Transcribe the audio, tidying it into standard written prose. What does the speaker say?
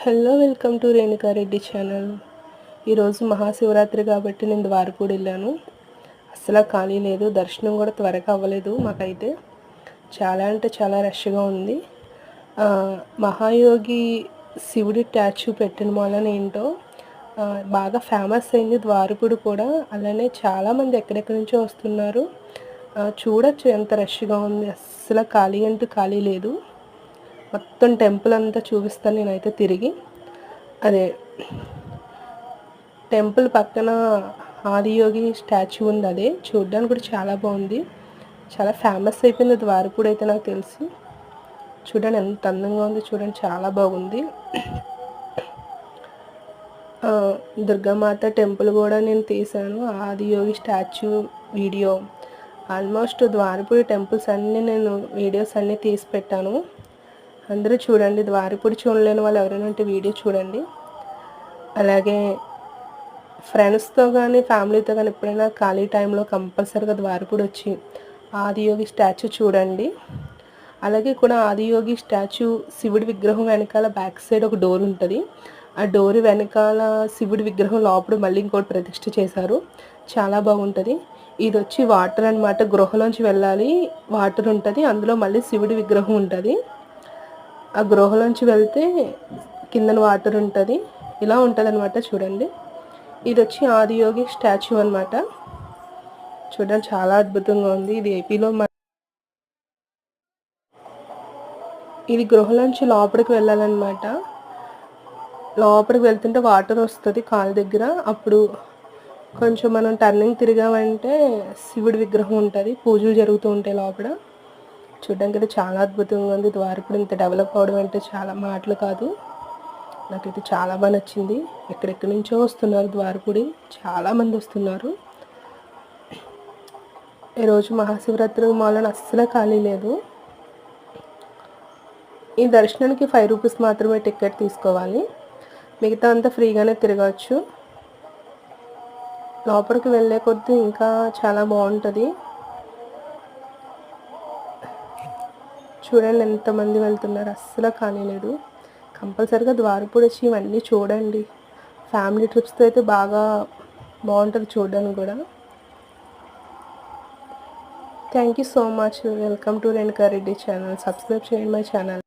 Hello welcome to Renuka Reddy channel. ఈరోజు మహాశివరాత్రి కాబట్టి నేను ద్వారపూడి వెళ్ళాను. అస్సలు ఖాళీ లేదు, దర్శనం కూడా త్వరగా అవ్వలేదు. మాకైతే చాలా అంటే చాలా రష్గా ఉంది. మహాయోగి శివుడి స్టాచ్యూ పెట్టిన వలన ఏంటో బాగా ఫేమస్ అయింది ద్వారపూడి కూడా. అలానే చాలామంది ఎక్కడెక్కడి నుంచో వస్తున్నారు. చూడొచ్చు ఎంత రష్గా ఉంది. అస్సలు ఖాళీ అంటూ ఖాళీ లేదు. మొత్తం టెంపుల్ అంతా చూపిస్తాను నేనైతే తిరిగి. అదే టెంపుల్ పక్కన ఆదియోగి స్టాచ్యూ ఉంది, అదే చూడడానికి కూడా చాలా బాగుంది. చాలా ఫేమస్ అయిపోయింది ద్వారపూడి అయితే నాకు తెలిసి. చూడండి ఎంత అందంగా ఉంది, చూడండి చాలా బాగుంది. దుర్గామాత టెంపుల్ కూడా నేను తీశాను, Adiyogi statue video. Almost Dwarapudi temples అన్నీ నేను వీడియోస్ అన్నీ తీసి పెట్టాను. అందరూ చూడండి. ద్వారపూడి చూడలేని వాళ్ళు ఎవరైనా ఉంటే వీడియో చూడండి. అలాగే ఫ్రెండ్స్తో కానీ ఫ్యామిలీతో కానీ ఎప్పుడైనా ఖాళీ టైంలో కంపల్సరీగా ద్వారపూడి వచ్చి ఆదియోగి స్టాచ్యూ చూడండి. అలాగే కూడా ఆదియోగి స్టాచ్యూ శివుడి విగ్రహం వెనకాల బ్యాక్ సైడ్ ఒక డోర్ ఉంటుంది. ఆ డోర్ వెనకాల శివుడి విగ్రహం లోపల మళ్ళీ ఇంకోటి ప్రతిష్ఠ చేశారు. చాలా బాగుంటుంది. ఇది వచ్చి వాటర్ అన్నమాట. గృహలోంచి వెళ్ళాలి, వాటర్ ఉంటుంది, అందులో మళ్ళీ శివుడి విగ్రహం ఉంటుంది. ఆ గృహలోంచి వెళ్తే కిందన వాటర్ ఉంటుంది. ఇలా ఉంటుంది అనమాట. చూడండి, ఇది వచ్చి ఆదియోగి స్టాచ్యూ అనమాట. చూడండి చాలా అద్భుతంగా ఉంది. ఇది ఏపీలో. ఇది గృహలోంచి లోపలికి వెళ్ళాలన్నమాట. లోపలికి వెళ్తుంటే వాటర్ వస్తుంది కాళ్ళ దగ్గర. అప్పుడు కొంచెం మనం టర్నింగ్ తిరిగామంటే శివుడి విగ్రహం ఉంటుంది, పూజలు జరుగుతూ ఉంటాయి లోపల. చూడడానికి అయితే చాలా అద్భుతంగా ఉంది. ద్వారపూడి ఇంత డెవలప్ అవడం అంటే చాలా మాటలు కాదు. నాకైతే చాలా బాగా నచ్చింది. ఎక్కడెక్కడి నుంచో వస్తున్నారు ద్వారపూడి, చాలామంది వస్తున్నారు. ఈరోజు మహాశివరాత్రి మాలను అస్సలు ఖాళీ లేదు. ఈ దర్శనానికి 5 రూపీస్ మాత్రమే టికెట్ తీసుకోవాలి, మిగతా అంతా ఫ్రీగానే తిరగవచ్చు. లోపలికి వెళ్ళే కొద్దీ ఇంకా చాలా బాగుంటుంది. చూడండి ఎంతమంది వెళ్తున్నారు, అస్సలు ఖాళీ లేదు. కంపల్సరీగా ద్వారపూడి వచ్చి ఇవన్నీ చూడండి. ఫ్యామిలీ ట్రిప్స్తో అయితే బాగా బాగుంటుంది చూడడానికి కూడా. Thank you so much. Welcome to Renuka Reddy channel. Subscribe చేయండి మై ఛానల్.